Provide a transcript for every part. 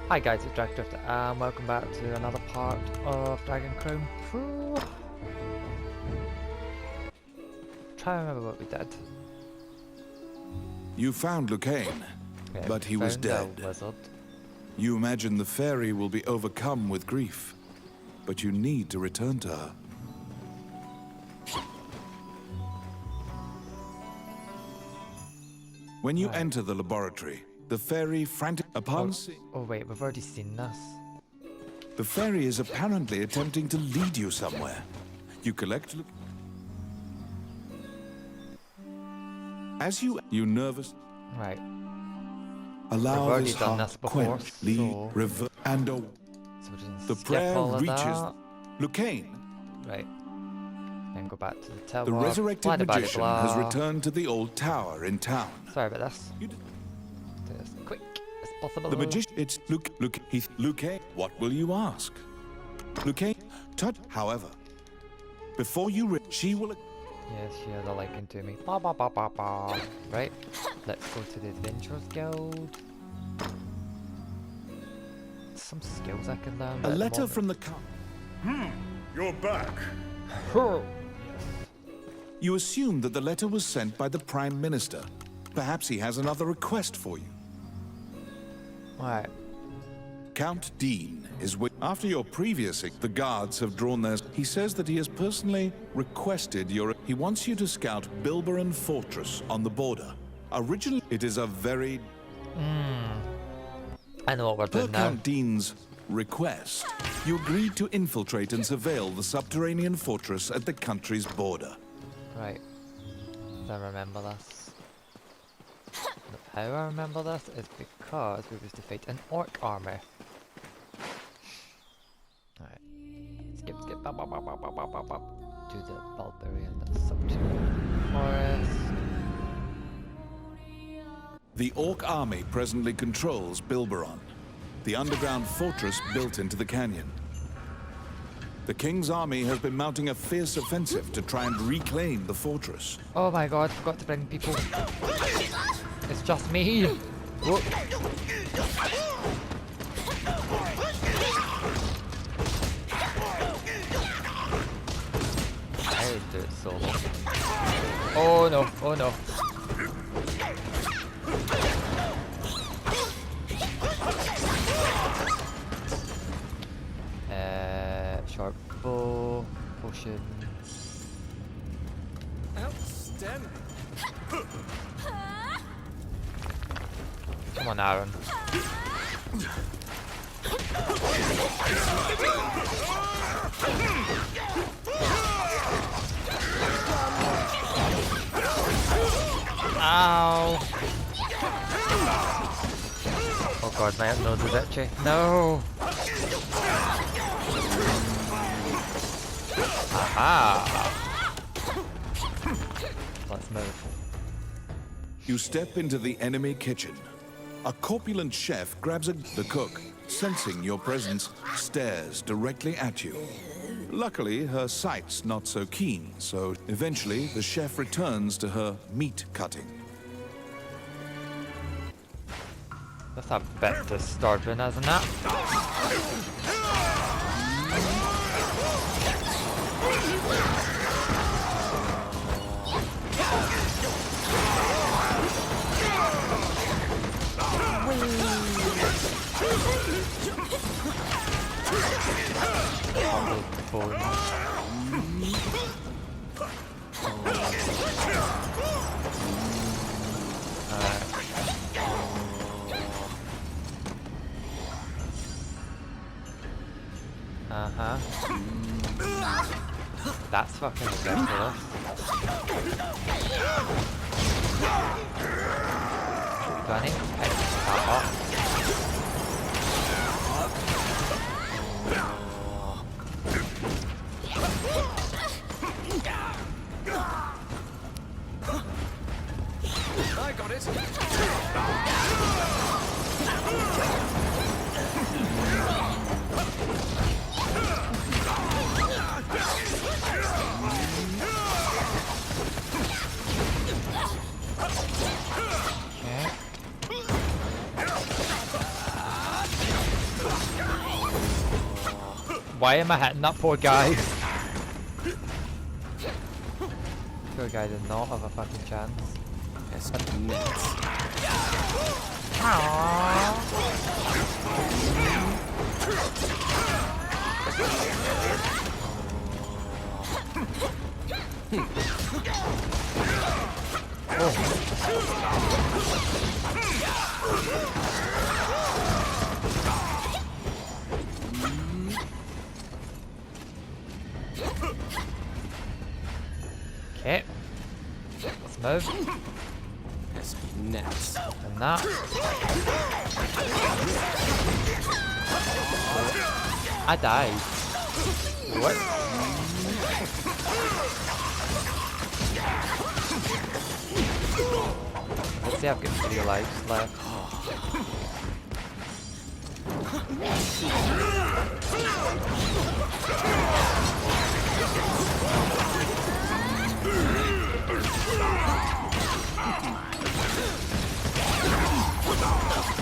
Hi guys, it's Dragdrift and welcome back to another part of Dragon Crown Pro. Try to remember what we did. You found Lucane, Okay, but he was found dead. a wizard. You imagine the fairy will be overcome with grief, but you need to return to her. When you enter the laboratory, the fairy Oh wait, we've already seen this. The fairy is apparently attempting to lead you somewhere. You collect... As you nervous... Right. Allow We've already this done heart this before, quench, lead, revert, and so we can the skip prayer all of reaches that. Lucane. Right. Then go back to the tower. The resurrected magician has blah. returned to the old tower in town. Sorry about this. Do this quick as possible. The magician, it's Lucane. What will you ask? Lucane, however, before you she will... Yes, she has a liking to me. Ba ba ba ba ba. Right. Let's go to the Adventurers Guild. Some skills I can learn. A letter from the You're back. You assume that the letter was sent by the Prime Minister. Perhaps he has another request for you. Right. Count Dean is with... After your previous... The guards have drawn theirs. He says that he has personally requested your... He wants you to scout Bilberon Fortress on the border. Originally, it is a very... I know what we're Per doing now. Count Dean's request, you agreed to infiltrate and surveil the subterranean fortress at the country's border. Right. I remember this. How I remember this is because we was to fight an orc army. Alright. Skip. Bop, bop, bop, bop, bop, bop, bop. To the Bulgarian subterranean forest. The orc army presently controls Bilberon, the underground fortress built into the canyon. The king's army has been mounting a fierce offensive to try and reclaim the fortress. Oh my god, forgot to bring people. It's just me. Whoop. I do it solo. Oh no, oh no. Sharp bow, potion. Outstanding. Come on, Aaron. Ow! Oh god, my nose is itchy. No! Aha! Let's move. You step into the enemy kitchen. A corpulent chef grabs the cook, sensing your presence, stares directly at you. Luckily, her sight's not so keen, so eventually the chef returns to her meat cutting. That's a bit disturbing, isn't it? That's fucking ridiculous. Do I need to pick that up? I got it. Why am I hitting that poor guy? Poor guy did not have a fucking chance. That's nuts. Okay. Let's move. That's nuts. And that. I died. What? Let's see, I've got 3 lives left.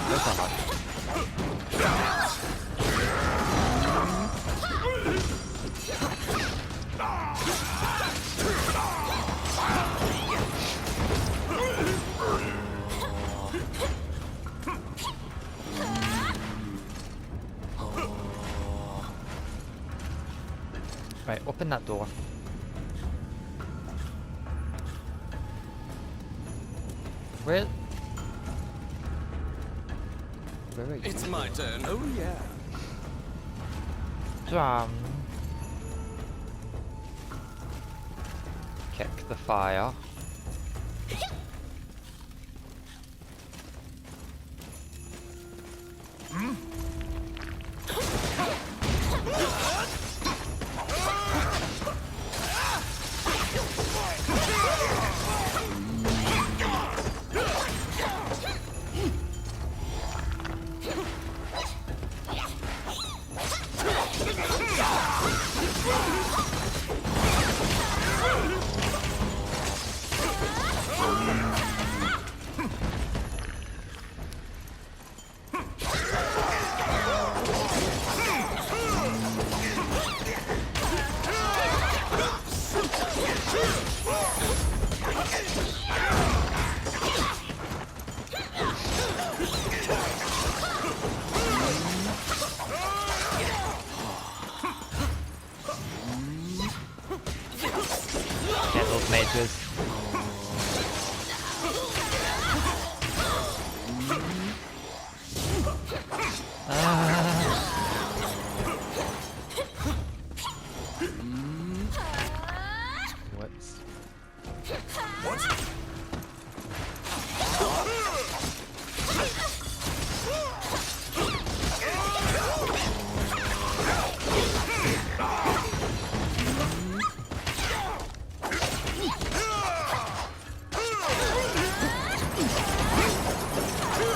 There's a lot. Right, open that door. Where are you? It's my turn. Oh yeah. Kick the fire. Get those mages. Whoops.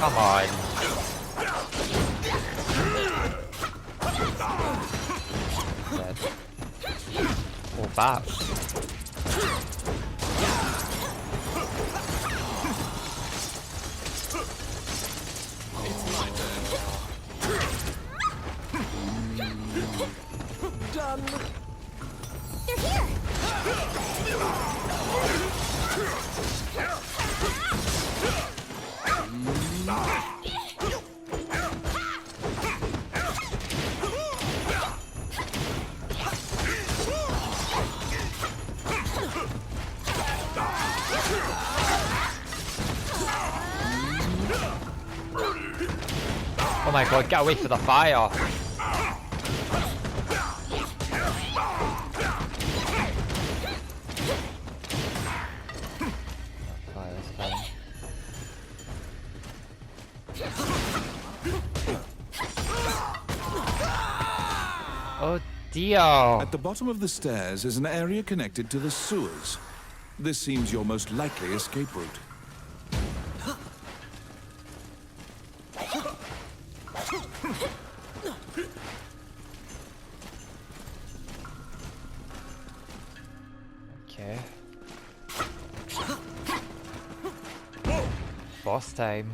Come on. Dead. Or bat. Done. They're here! Oh my god, get away from the fire! Fire's fine. Oh dear! At the bottom of the stairs is an area connected to the sewers. This seems your most likely escape route. Okay. Boss time.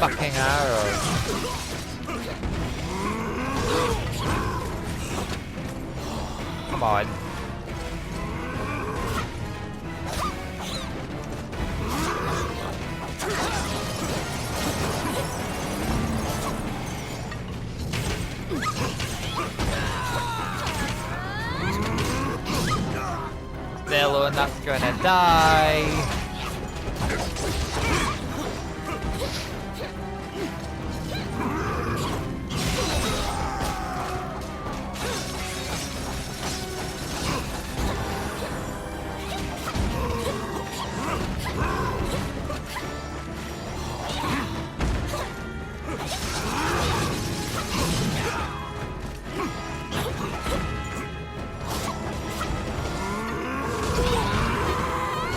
fucking arrows. Come on. Still, and that's gonna die.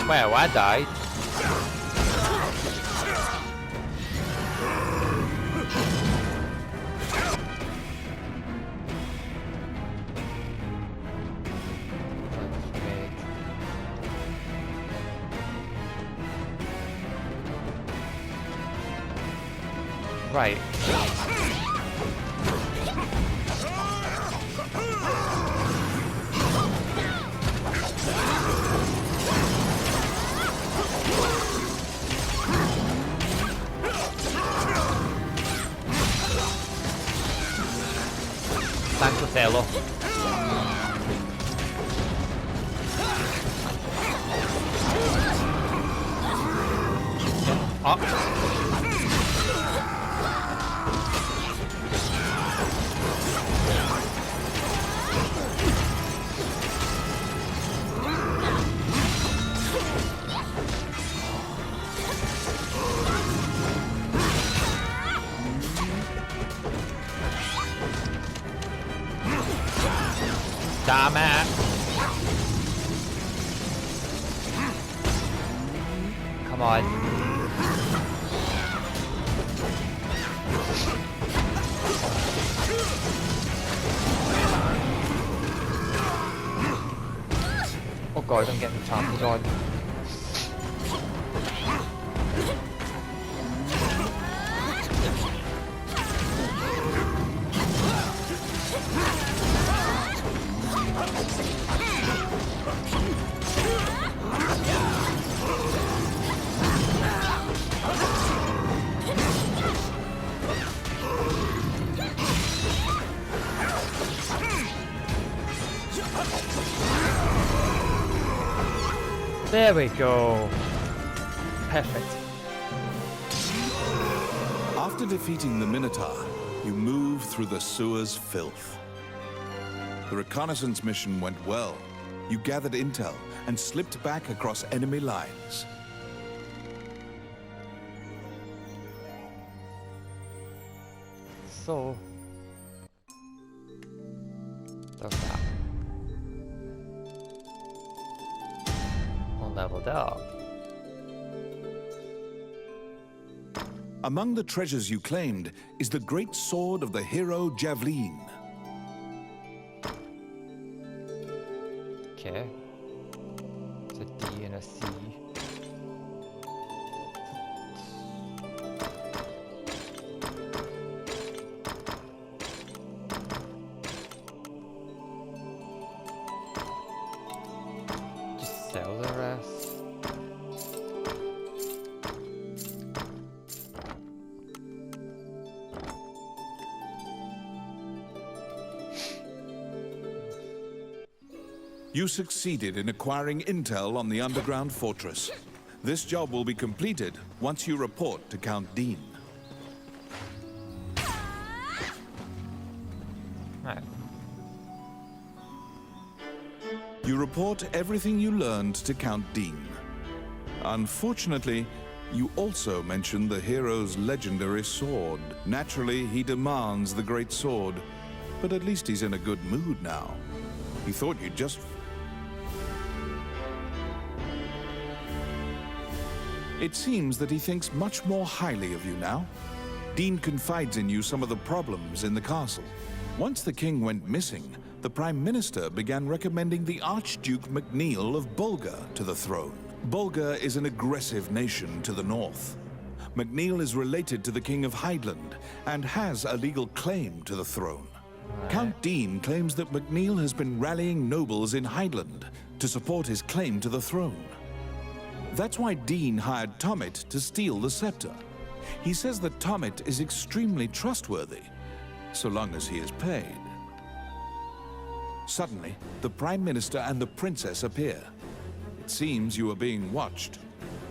Well, I died. Right. Time to Telo. Oh. Damn it. Come on. Oh god, I'm getting trampled on. There we go. Perfect. After defeating the Minotaur, you move through the sewer's filth. The reconnaissance mission went well. You gathered intel and slipped back across enemy lines. So, there's that. All leveled up. Among the treasures you claimed is the great sword of the hero Javelin. Okay. It's a D and a C. Just sell the rest. You succeeded in acquiring intel on the underground fortress. This job will be completed once you report to Count Dean. Right. You report everything you learned to Count Dean. Unfortunately, you also mention the hero's legendary sword. Naturally, he demands the great sword, but at least he's in a good mood now. He thought you'd just... It seems that he thinks much more highly of you now. Dean confides in you some of the problems in the castle. Once the king went missing, the Prime Minister began recommending the Archduke MacNeil of Bulgar to the throne. Bulgar is an aggressive nation to the north. McNeil is related to the King of Hydeland and has a legal claim to the throne. Count Dean claims that McNeil has been rallying nobles in Hydeland to support his claim to the throne. That's why Dean hired Tommet to steal the scepter. He says that Tommet is extremely trustworthy, so long as he is paid. Suddenly, the Prime Minister and the Princess appear. It seems you are being watched.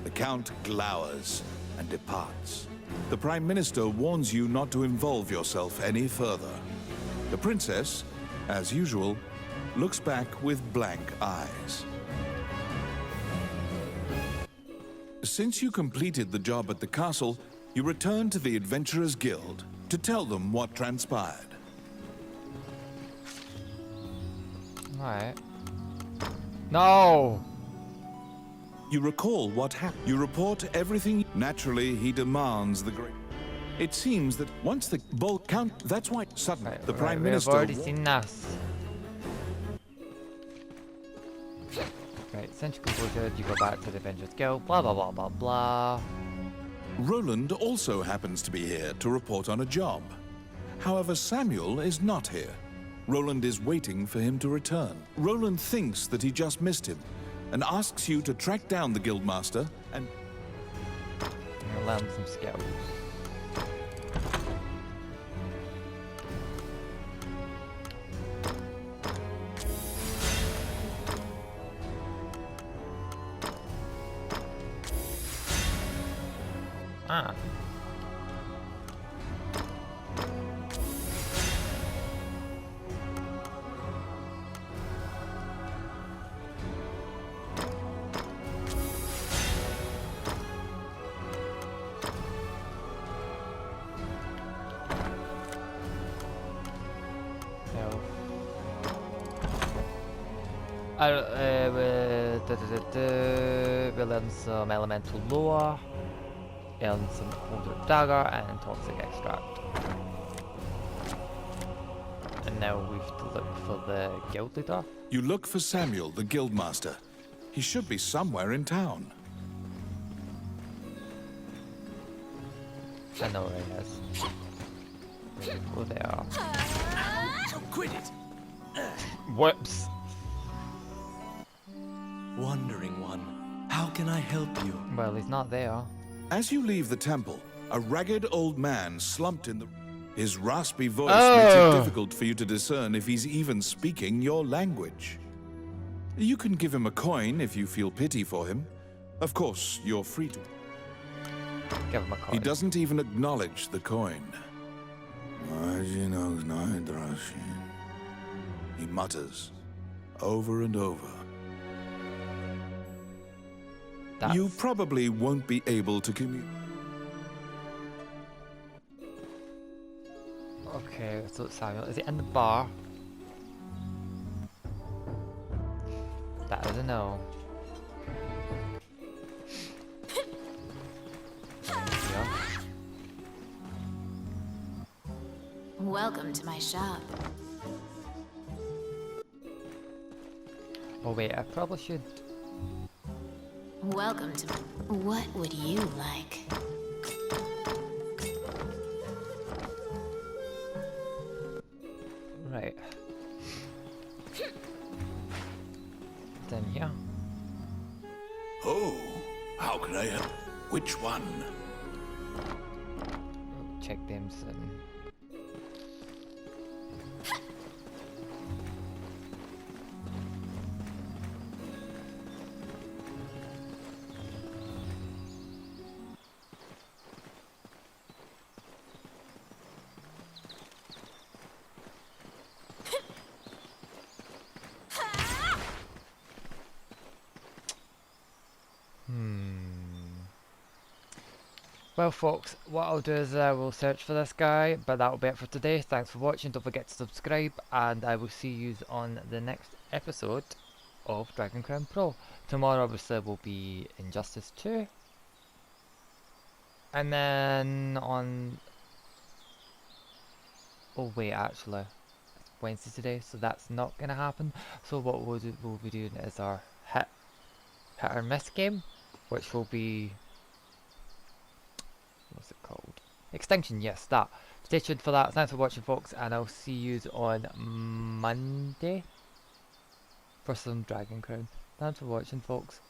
The Count glowers and departs. The Prime Minister warns you not to involve yourself any further. The Princess, as usual, looks back with blank eyes. Since you completed the job at the castle, you return to the Adventurers Guild to tell them what transpired. Alright. No! You recall what happened. You report everything. Naturally, he demands the great. It seems that once the bull count, that's why suddenly the Prime Minister. We've already seen this. Right, since you completed, you go back to the Avengers Guild, blah blah blah blah blah. Roland also happens to be here to report on a job. However, Samuel is not here. Roland is waiting for him to return. Roland thinks that he just missed him and asks you to track down the Guildmaster and learn some skills. Ah. We learn some elemental lore, and some older dagger and toxic extract. And now we have to look for the guild leader. you look for Samuel, the Guildmaster. He should be somewhere in town. I know where he is. Oh, they are. Quit it! Whoops. Wandering one, how can I help you? Well, he's not there. As you leave the temple, a ragged old man slumped in the... His raspy voice Oh. makes it difficult for you to discern if he's even speaking your language. You can give him a coin if you feel pity for him. Of course, you're free to. Give him a call. He doesn't even acknowledge the coin. He mutters over and over. That's... You probably won't be able to communicate. Okay, so it's Samuel. Is it in the bar? That is a no. Yeah. Welcome to my shop. Oh wait, I probably should... Welcome to... What would you like? Right. Then here. Oh, how can I help? Which one? Check them some. Well folks, what I'll do is I will search for this guy, but that will be it for today. Thanks for watching, don't forget to subscribe, and I will see you on the next episode of Dragon Crown Pro. Tomorrow obviously will be Injustice 2. And then on... Oh wait, actually, it's Wednesday today, so that's not going to happen. So what we'll be doing is our hit or miss game, which will be Extinction, yes, that. Stay tuned for that. Thanks for watching, folks, and I'll see you on Monday for some Dragon Crown. Thanks for watching, folks.